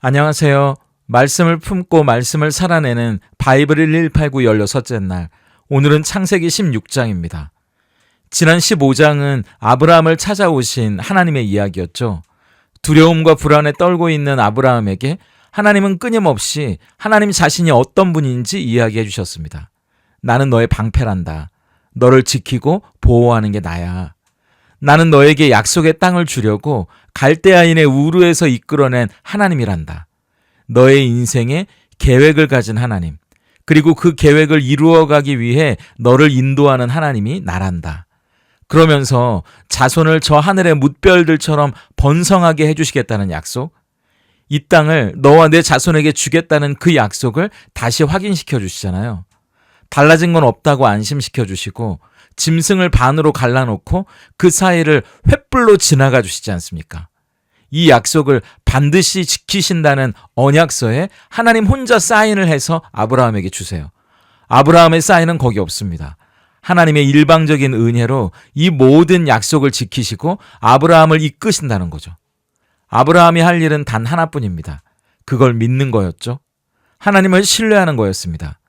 안녕하세요. 말씀을 품고 말씀을 살아내는 바이블 1189 16째 날. 오늘은 창세기 16장입니다. 지난 15장은 아브라함을 찾아오신 하나님의 이야기였죠. 두려움과 불안에 떨고 있는 아브라함에게 하나님은 끊임없이 하나님 자신이 어떤 분인지 이야기해 주셨습니다. 나는 너의 방패란다. 너를 지키고 보호하는 게 나야. 나는 너에게 약속의 땅을 주려고 갈대아인의 우르에서 이끌어낸 하나님이란다. 너의 인생에 계획을 가진 하나님, 그리고 그 계획을 이루어가기 위해 너를 인도하는 하나님이 나란다. 그러면서 자손을 저 하늘의 뭇별들처럼 번성하게 해주시겠다는 약속, 이 땅을 너와 내 자손에게 주겠다는 그 약속을 다시 확인시켜 주시잖아요. 달라진 건 없다고 안심시켜 주시고 짐승을 반으로 갈라놓고 그 사이를 횃불로 지나가 주시지 않습니까? 이 약속을 반드시 지키신다는 언약서에 하나님 혼자 사인을 해서 아브라함에게 주세요. 아브라함의 사인은 거기 없습니다. 하나님의 일방적인 은혜로 이 모든 약속을 지키시고 아브라함을 이끄신다는 거죠. 아브라함이 할 일은 단 하나뿐입니다. 그걸 믿는 거였죠. 하나님을 신뢰하는 거였습니다.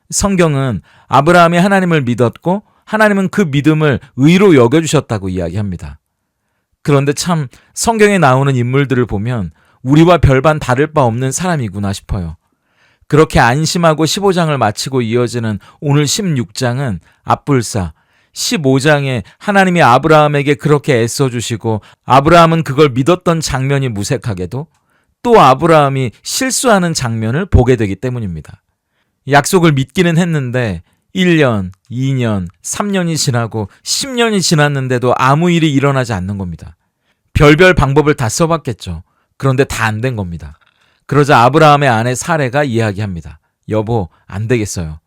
성경은 아브라함이 하나님을 믿었고 하나님은 그 믿음을 의로 여겨주셨다고 이야기합니다. 그런데 참 성경에 나오는 인물들을 보면 우리와 별반 다를 바 없는 사람이구나 싶어요. 그렇게 안심하고 15장을 마치고 이어지는 오늘 16장은 앞불사 15장에 하나님이 아브라함에게 그렇게 애써주시고 아브라함은 그걸 믿었던 장면이 무색하게도 또 아브라함이 실수하는 장면을 보게 되기 때문입니다. 약속을 믿기는 했는데 1년, 2년, 3년이 지나고 10년이 지났는데도 아무 일이 일어나지 않는 겁니다. 별별 방법을 다 써봤겠죠. 그런데 다 안 된 겁니다. 그러자 아브라함의 아내 사레가 이야기합니다. 여보, 안 되겠어요.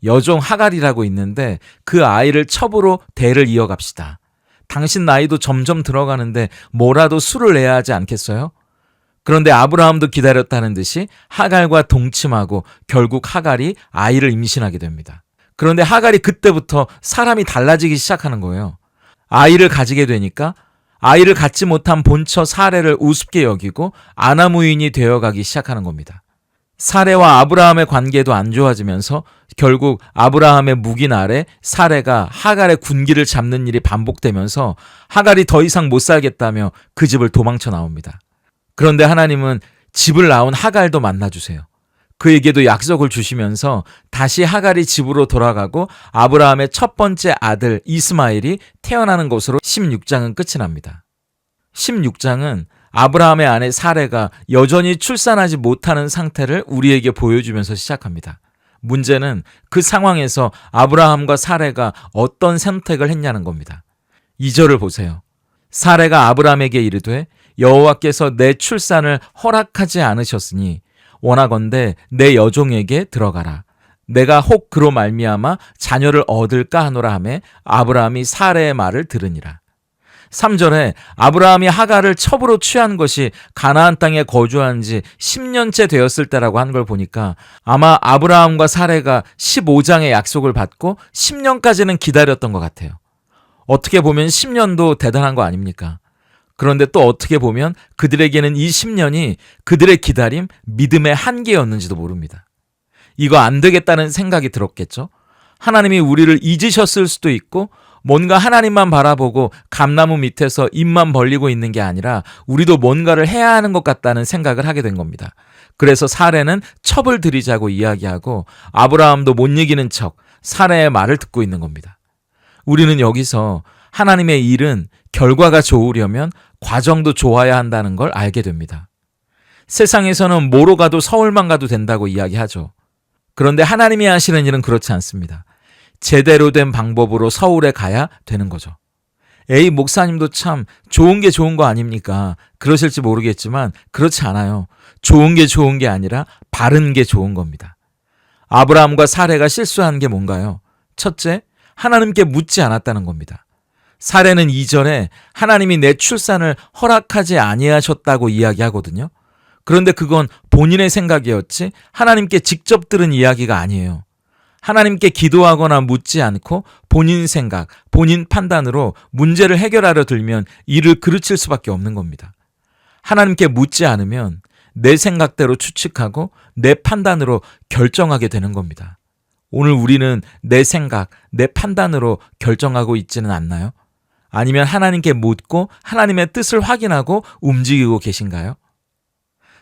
여종 하갈이라고 있는데 그 아이를 첩으로 대를 이어갑시다. 당신 나이도 점점 들어가는데 뭐라도 수를 내야 하지 않겠어요? 그런데 아브라함도 기다렸다는 듯이 하갈과 동침하고 결국 하갈이 아이를 임신하게 됩니다. 그런데 하갈이 그때부터 사람이 달라지기 시작하는 거예요. 아이를 가지게 되니까 아이를 갖지 못한 본처 사레를 우습게 여기고 아나무인이 되어가기 시작하는 겁니다. 사레와 아브라함의 관계도 안 좋아지면서 결국 아브라함의 묵인 아래 사레가 하갈의 군기를 잡는 일이 반복되면서 하갈이 더 이상 못 살겠다며 그 집을 도망쳐 나옵니다. 그런데 하나님은 집을 나온 하갈도 만나주세요. 그에게도 약속을 주시면서 다시 하갈이 집으로 돌아가고 아브라함의 첫 번째 아들 이스마엘이 태어나는 것으로 16장은 끝이 납니다. 16장은 아브라함의 아내 사레가 여전히 출산하지 못하는 상태를 우리에게 보여주면서 시작합니다. 문제는 그 상황에서 아브라함과 사레가 어떤 선택을 했냐는 겁니다. 2절을 보세요. 사레가 아브라함에게 이르되 여호와께서 내 출산을 허락하지 않으셨으니 원하건대 내 여종에게 들어가라. 내가 혹 그로 말미암아 자녀를 얻을까 하노라 하매 아브라함이 사레의 말을 들으니라. 3절에 아브라함이 하갈을 첩으로 취한 것이 가나안 땅에 거주한 지 10년째 되었을 때라고 한 걸 보니까 아마 아브라함과 사레가 15장의 약속을 받고 10년까지는 기다렸던 것 같아요. 어떻게 보면 10년도 대단한 거 아닙니까? 그런데 또 어떻게 보면 그들에게는 이 10년이 그들의 기다림, 믿음의 한계였는지도 모릅니다. 이거 안 되겠다는 생각이 들었겠죠? 하나님이 우리를 잊으셨을 수도 있고 뭔가 하나님만 바라보고 감나무 밑에서 입만 벌리고 있는 게 아니라 우리도 뭔가를 해야 하는 것 같다는 생각을 하게 된 겁니다. 그래서 사레는 첩을 들이자고 이야기하고 아브라함도 못 이기는 척 사레의 말을 듣고 있는 겁니다. 우리는 여기서 하나님의 일은 결과가 좋으려면 과정도 좋아야 한다는 걸 알게 됩니다. 세상에서는 뭐로 가도 서울만 가도 된다고 이야기하죠. 그런데 하나님이 하시는 일은 그렇지 않습니다. 제대로 된 방법으로 서울에 가야 되는 거죠. 에이, 목사님도 참 좋은 게 좋은 거 아닙니까? 그러실지 모르겠지만 그렇지 않아요. 좋은 게 아니라 바른 게 좋은 겁니다. 아브라함과 사레가 실수한 게 뭔가요? 첫째, 하나님께 묻지 않았다는 겁니다. 사레는 2절에 하나님이 내 출산을 허락하지 아니하셨다고 이야기하거든요. 그런데 그건 본인의 생각이었지 하나님께 직접 들은 이야기가 아니에요. 하나님께 기도하거나 묻지 않고 본인 생각, 본인 판단으로 문제를 해결하려 들면 일을 그르칠 수밖에 없는 겁니다. 하나님께 묻지 않으면 내 생각대로 추측하고 내 판단으로 결정하게 되는 겁니다. 오늘 우리는 내 생각, 내 판단으로 결정하고 있지는 않나요? 아니면 하나님께 묻고 하나님의 뜻을 확인하고 움직이고 계신가요?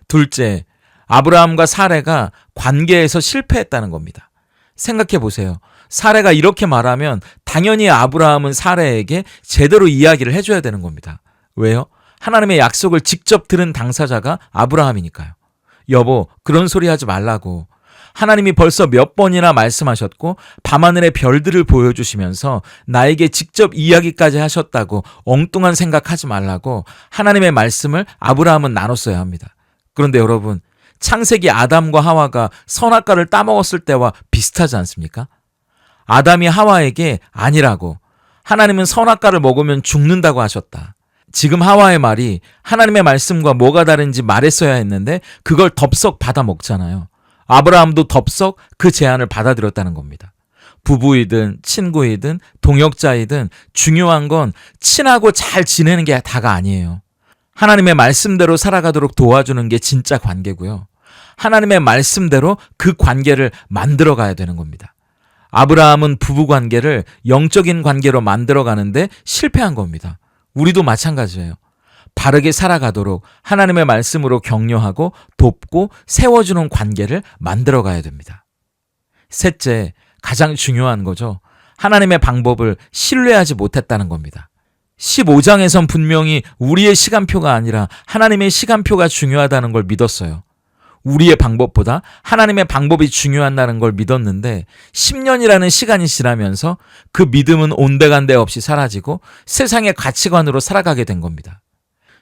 둘째, 아브라함과 사레가 관계에서 실패했다는 겁니다. 생각해 보세요. 사레가 이렇게 말하면 당연히 아브라함은 사레에게 제대로 이야기를 해줘야 되는 겁니다. 왜요? 하나님의 약속을 직접 들은 당사자가 아브라함이니까요. 여보, 그런 소리 하지 말라고. 하나님이 벌써 몇 번이나 말씀하셨고 밤하늘의 별들을 보여주시면서 나에게 직접 이야기까지 하셨다고 엉뚱한 생각하지 말라고 하나님의 말씀을 아브라함은 나눴어야 합니다. 그런데 여러분, 창세기 아담과 하와가 선악과를 따먹었을 때와 비슷하지 않습니까? 아담이 하와에게 아니라고, 하나님은 선악과를 먹으면 죽는다고 하셨다. 지금 하와의 말이 하나님의 말씀과 뭐가 다른지 말했어야 했는데 그걸 덥석 받아 먹잖아요. 아브라함도 덥석 그 제안을 받아들였다는 겁니다. 부부이든 친구이든 동역자이든 중요한 건 친하고 잘 지내는 게 다가 아니에요. 하나님의 말씀대로 살아가도록 도와주는 게 진짜 관계고요. 하나님의 말씀대로 그 관계를 만들어 가야 되는 겁니다. 아브라함은 부부 관계를 영적인 관계로 만들어 가는데 실패한 겁니다. 우리도 마찬가지예요. 바르게 살아가도록 하나님의 말씀으로 격려하고 돕고 세워주는 관계를 만들어 가야 됩니다. 셋째, 가장 중요한 거죠. 하나님의 방법을 신뢰하지 못했다는 겁니다. 15장에선 분명히 우리의 시간표가 아니라 하나님의 시간표가 중요하다는 걸 믿었어요. 우리의 방법보다 하나님의 방법이 중요하다는 걸 믿었는데 10년이라는 시간이 지나면서 그 믿음은 온데간데 없이 사라지고 세상의 가치관으로 살아가게 된 겁니다.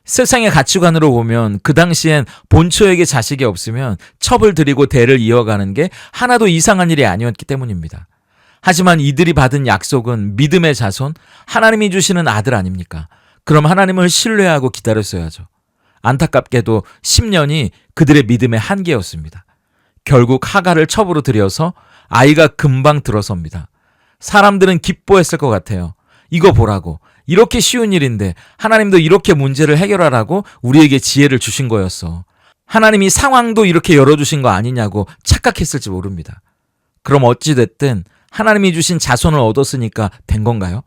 세상의 가치관으로 보면 그 당시엔 본처에게 자식이 없으면 첩을 들이고 대를 이어가는 게 하나도 이상한 일이 아니었기 때문입니다. 하지만 이들이 받은 약속은 믿음의 자손, 하나님이 주시는 아들 아닙니까? 그럼 하나님을 신뢰하고 기다렸어야죠. 안타깝게도 10년이 그들의 믿음의 한계였습니다. 결국 하갈을 첩으로 들여서 아이가 금방 들어섭니다. 사람들은 기뻐했을 것 같아요. 이거 보라고. 이렇게 쉬운 일인데 하나님도 이렇게 문제를 해결하라고 우리에게 지혜를 주신 거였어. 하나님이 상황도 이렇게 열어주신 거 아니냐고 착각했을지 모릅니다. 그럼 어찌됐든 하나님이 주신 자손을 얻었으니까 된 건가요?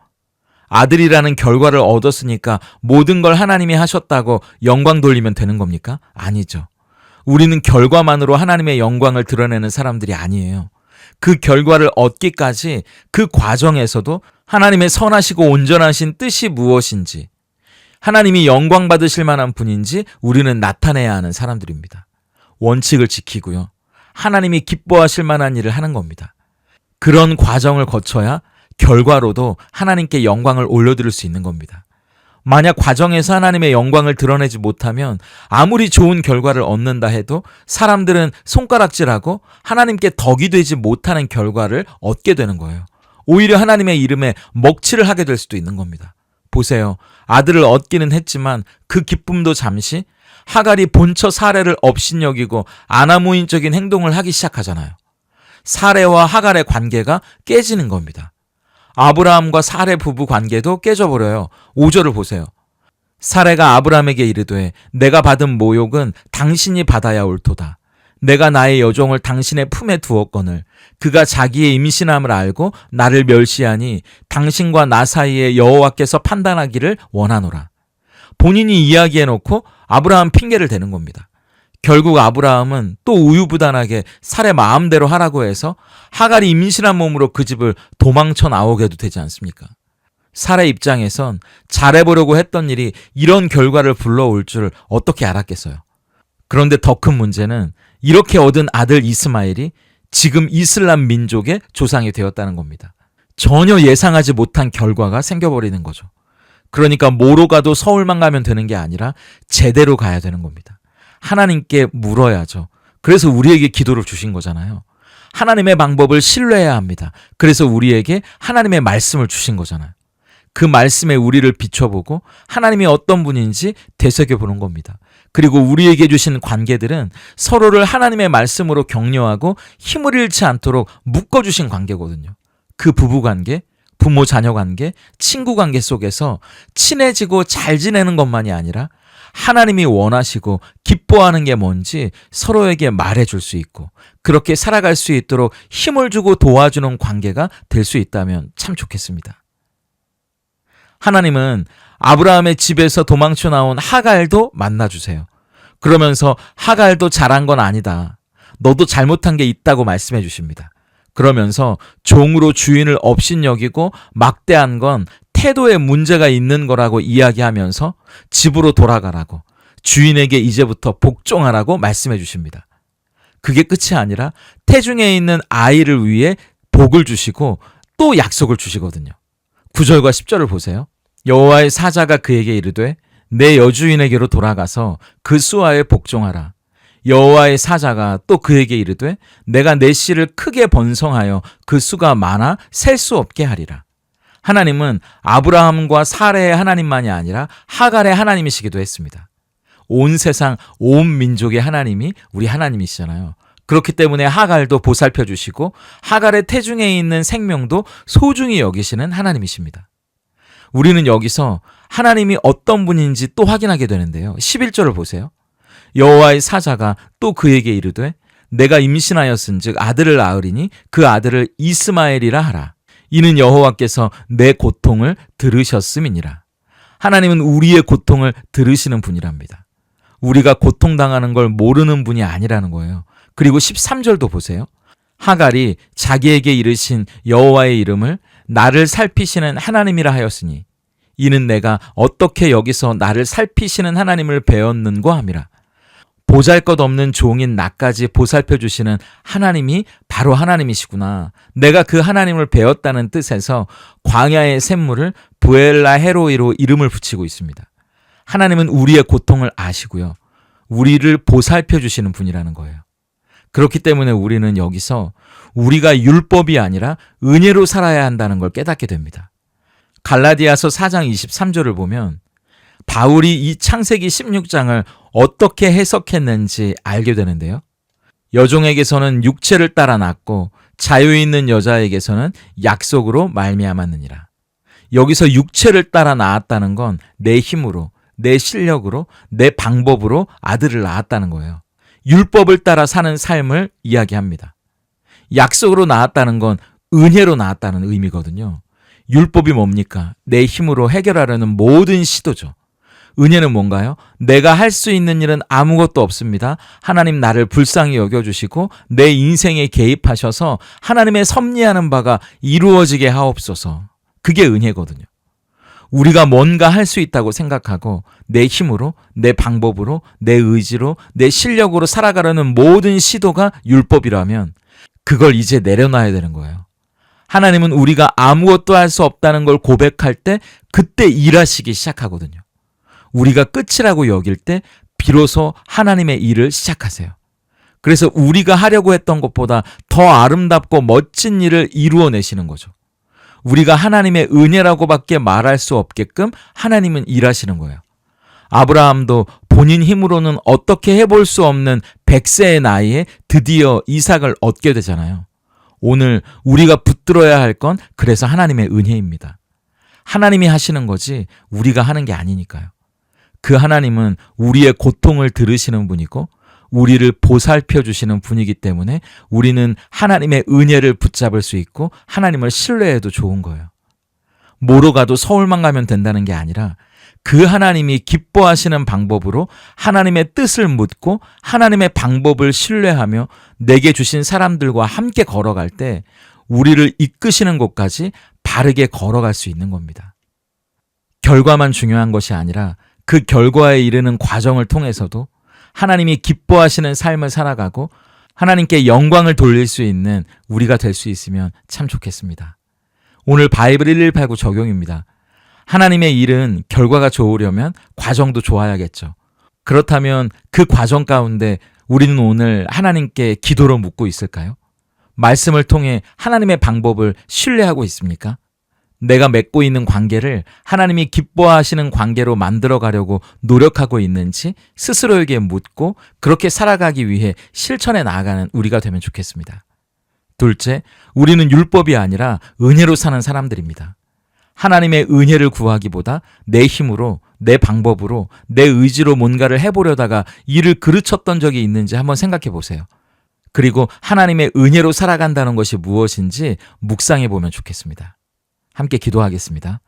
아들이라는 결과를 얻었으니까 모든 걸 하나님이 하셨다고 영광 돌리면 되는 겁니까? 아니죠. 우리는 결과만으로 하나님의 영광을 드러내는 사람들이 아니에요. 그 결과를 얻기까지 그 과정에서도 하나님의 선하시고 온전하신 뜻이 무엇인지, 하나님이 영광 받으실 만한 분인지 우리는 나타내야 하는 사람들입니다. 원칙을 지키고요. 하나님이 기뻐하실 만한 일을 하는 겁니다. 그런 과정을 거쳐야 결과로도 하나님께 영광을 올려드릴 수 있는 겁니다. 만약 과정에서 하나님의 영광을 드러내지 못하면 아무리 좋은 결과를 얻는다 해도 사람들은 손가락질하고 하나님께 덕이 되지 못하는 결과를 얻게 되는 거예요. 오히려 하나님의 이름에 먹칠을 하게 될 수도 있는 겁니다. 보세요. 아들을 얻기는 했지만 그 기쁨도 잠시, 하갈이 본처 사레를 업신여기고 아나무인적인 행동을 하기 시작하잖아요. 사레와 하갈의 관계가 깨지는 겁니다. 아브라함과 사레 부부 관계도 깨져버려요. 5절을 보세요. 사레가 아브라함에게 이르되 내가 받은 모욕은 당신이 받아야 옳도다. 내가 나의 여종을 당신의 품에 두었거늘 그가 자기의 임신함을 알고 나를 멸시하니 당신과 나 사이에 여호와께서 판단하기를 원하노라. 본인이 이야기해놓고 아브라함 핑계를 대는 겁니다. 결국 아브라함은 또 우유부단하게 사레 마음대로 하라고 해서 하갈이 임신한 몸으로 그 집을 도망쳐 나오게도 되지 않습니까? 사레 입장에선 잘해보려고 했던 일이 이런 결과를 불러올 줄 어떻게 알았겠어요? 그런데 더 큰 문제는 이렇게 얻은 아들 이스마엘이 지금 이슬람 민족의 조상이 되었다는 겁니다. 전혀 예상하지 못한 결과가 생겨버리는 거죠. 그러니까 뭐로 가도 서울만 가면 되는 게 아니라 제대로 가야 되는 겁니다. 하나님께 물어야죠. 그래서 우리에게 기도를 주신 거잖아요. 하나님의 방법을 신뢰해야 합니다. 그래서 우리에게 하나님의 말씀을 주신 거잖아요. 그 말씀에 우리를 비춰보고 하나님이 어떤 분인지 되새겨보는 겁니다. 그리고 우리에게 주신 관계들은 서로를 하나님의 말씀으로 격려하고 힘을 잃지 않도록 묶어주신 관계거든요. 그 부부관계, 부모 자녀 관계, 친구 관계 속에서 친해지고 잘 지내는 것만이 아니라 하나님이 원하시고 기뻐하는 게 뭔지 서로에게 말해줄 수 있고 그렇게 살아갈 수 있도록 힘을 주고 도와주는 관계가 될 수 있다면 참 좋겠습니다. 하나님은 아브라함의 집에서 도망쳐 나온 하갈도 만나주세요. 그러면서 하갈도 잘한 건 아니다. 너도 잘못한 게 있다고 말씀해 주십니다. 그러면서 종으로 주인을 업신여기고 막대한 건 태도에 문제가 있는 거라고 이야기하면서 집으로 돌아가라고, 주인에게 이제부터 복종하라고 말씀해 주십니다. 그게 끝이 아니라 태중에 있는 아이를 위해 복을 주시고 또 약속을 주시거든요. 9절과 10절을 보세요. 여호와의 사자가 그에게 이르되 내 여주인에게로 돌아가서 그 수하에 복종하라. 여호와의 사자가 또 그에게 이르되 내가 내 씨를 크게 번성하여 그 수가 많아 셀 수 없게 하리라. 하나님은 아브라함과 사레의 하나님만이 아니라 하갈의 하나님이시기도 했습니다. 온 세상 온 민족의 하나님이 우리 하나님이시잖아요. 그렇기 때문에 하갈도 보살펴 주시고 하갈의 태중에 있는 생명도 소중히 여기시는 하나님이십니다. 우리는 여기서 하나님이 어떤 분인지 또 확인하게 되는데요. 11절을 보세요. 여호와의 사자가 또 그에게 이르되 내가 임신하였은즉 아들을 낳으리니 그 아들을 이스마엘이라 하라. 이는 여호와께서 내 고통을 들으셨음이니라. 하나님은 우리의 고통을 들으시는 분이랍니다. 우리가 고통당하는 걸 모르는 분이 아니라는 거예요. 그리고 13절도 보세요. 하갈이 자기에게 이르신 여호와의 이름을 나를 살피시는 하나님이라 하였으니 이는 내가 어떻게 여기서 나를 살피시는 하나님을 배웠는고 함이라. 보잘것없는 종인 나까지 보살펴 주시는 하나님이 바로 하나님이시구나. 내가 그 하나님을 배웠다는 뜻에서 광야의 샘물을 부엘라 헤로이로 이름을 붙이고 있습니다. 하나님은 우리의 고통을 아시고요. 우리를 보살펴 주시는 분이라는 거예요. 그렇기 때문에 우리는 여기서 우리가 율법이 아니라 은혜로 살아야 한다는 걸 깨닫게 됩니다. 갈라디아서 4장 23절을 보면 바울이 이 창세기 16장을 어떻게 해석했는지 알게 되는데요. 여종에게서는 육체를 따라 낳고 자유 있는 여자에게서는 약속으로 말미암았느니라. 여기서 육체를 따라 낳았다는 건 내 힘으로, 내 실력으로, 내 방법으로 아들을 낳았다는 거예요. 율법을 따라 사는 삶을 이야기합니다. 약속으로 낳았다는 건 은혜로 낳았다는 의미거든요. 율법이 뭡니까? 내 힘으로 해결하려는 모든 시도죠. 은혜는 뭔가요? 내가 할 수 있는 일은 아무것도 없습니다. 하나님 나를 불쌍히 여겨주시고 내 인생에 개입하셔서 하나님의 섭리하는 바가 이루어지게 하옵소서. 그게 은혜거든요. 우리가 뭔가 할 수 있다고 생각하고 내 힘으로, 내 방법으로, 내 의지로, 내 실력으로 살아가려는 모든 시도가 율법이라면 그걸 이제 내려놔야 되는 거예요. 하나님은 우리가 아무것도 할 수 없다는 걸 고백할 때 그때 일하시기 시작하거든요. 우리가 끝이라고 여길 때 비로소 하나님의 일을 시작하세요. 그래서 우리가 하려고 했던 것보다 더 아름답고 멋진 일을 이루어내시는 거죠. 우리가 하나님의 은혜라고밖에 말할 수 없게끔 하나님은 일하시는 거예요. 아브라함도 본인 힘으로는 어떻게 해볼 수 없는 100세의 나이에 드디어 이삭을 얻게 되잖아요. 오늘 우리가 붙들어야 할 건 그래서 하나님의 은혜입니다. 하나님이 하시는 거지 우리가 하는 게 아니니까요. 그 하나님은 우리의 고통을 들으시는 분이고 우리를 보살펴 주시는 분이기 때문에 우리는 하나님의 은혜를 붙잡을 수 있고 하나님을 신뢰해도 좋은 거예요. 뭐로 가도 서울만 가면 된다는 게 아니라 그 하나님이 기뻐하시는 방법으로 하나님의 뜻을 묻고 하나님의 방법을 신뢰하며 내게 주신 사람들과 함께 걸어갈 때 우리를 이끄시는 곳까지 바르게 걸어갈 수 있는 겁니다. 결과만 중요한 것이 아니라 그 결과에 이르는 과정을 통해서도 하나님이 기뻐하시는 삶을 살아가고 하나님께 영광을 돌릴 수 있는 우리가 될 수 있으면 참 좋겠습니다. 오늘 바이블 1189 적용입니다. 하나님의 일은 결과가 좋으려면 과정도 좋아야겠죠. 그렇다면 그 과정 가운데 우리는 오늘 하나님께 기도로 묻고 있을까요? 말씀을 통해 하나님의 방법을 신뢰하고 있습니까? 내가 맺고 있는 관계를 하나님이 기뻐하시는 관계로 만들어 가려고 노력하고 있는지 스스로에게 묻고 그렇게 살아가기 위해 실천해 나아가는 우리가 되면 좋겠습니다. 둘째, 우리는 율법이 아니라 은혜로 사는 사람들입니다. 하나님의 은혜를 구하기보다 내 힘으로, 내 방법으로, 내 의지로 뭔가를 해보려다가 일을 그르쳤던 적이 있는지 한번 생각해 보세요. 그리고 하나님의 은혜로 살아간다는 것이 무엇인지 묵상해 보면 좋겠습니다. 함께 기도하겠습니다.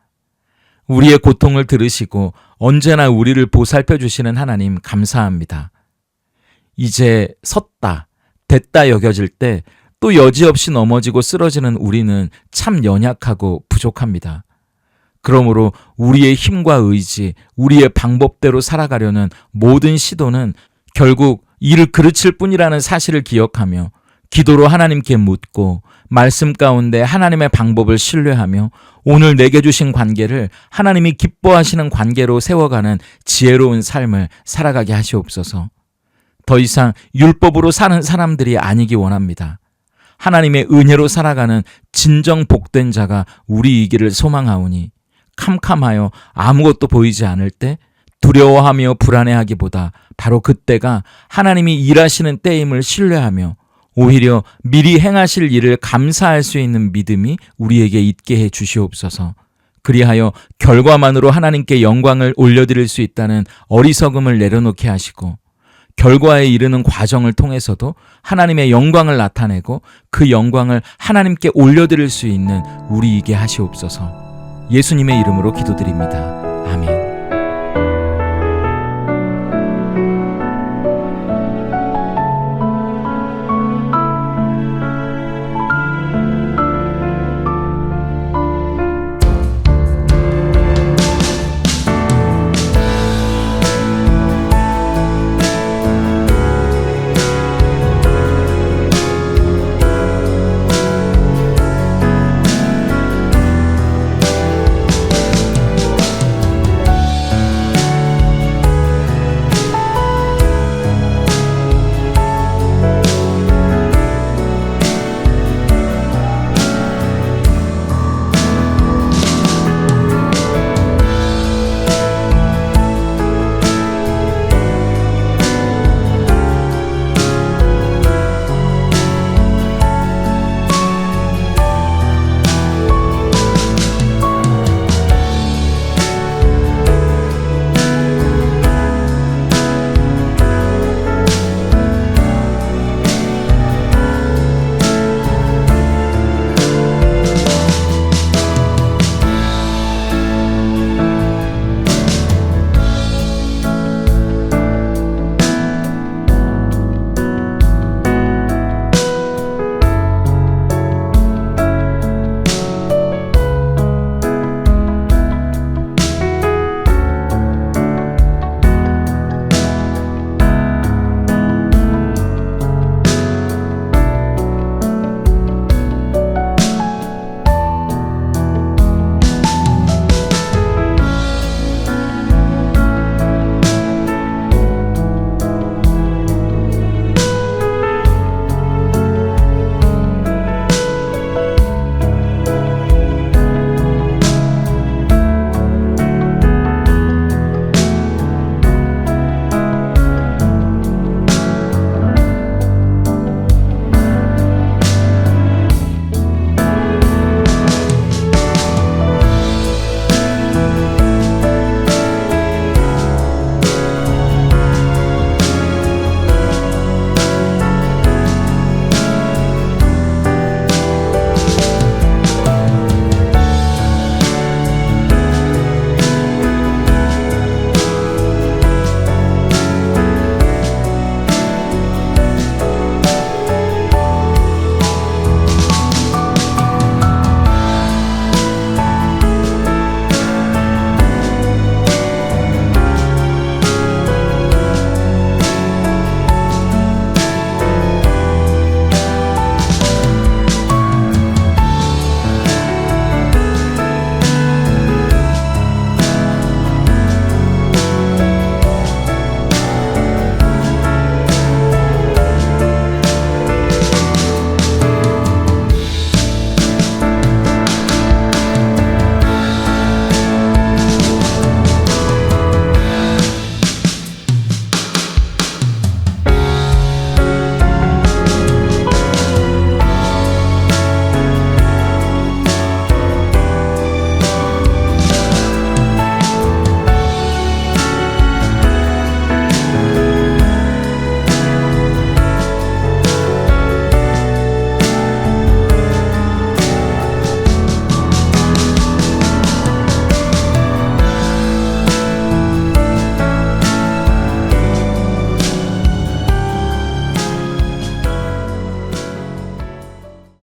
우리의 고통을 들으시고 언제나 우리를 보살펴 주시는 하나님 감사합니다. 이제 섰다, 됐다 여겨질 때 또 여지없이 넘어지고 쓰러지는 우리는 참 연약하고 부족합니다. 그러므로 우리의 힘과 의지, 우리의 방법대로 살아가려는 모든 시도는 결국 이를 그르칠 뿐이라는 사실을 기억하며 기도로 하나님께 묻고 말씀 가운데 하나님의 방법을 신뢰하며 오늘 내게 주신 관계를 하나님이 기뻐하시는 관계로 세워가는 지혜로운 삶을 살아가게 하시옵소서. 더 이상 율법으로 사는 사람들이 아니기 원합니다. 하나님의 은혜로 살아가는 진정 복된 자가 우리이기를 소망하오니 캄캄하여 아무것도 보이지 않을 때 두려워하며 불안해하기보다 바로 그때가 하나님이 일하시는 때임을 신뢰하며 오히려 미리 행하실 일을 감사할 수 있는 믿음이 우리에게 있게 해 주시옵소서. 그리하여 결과만으로 하나님께 영광을 올려드릴 수 있다는 어리석음을 내려놓게 하시고 결과에 이르는 과정을 통해서도 하나님의 영광을 나타내고 그 영광을 하나님께 올려드릴 수 있는 우리이게 하시옵소서. 예수님의 이름으로 기도드립니다.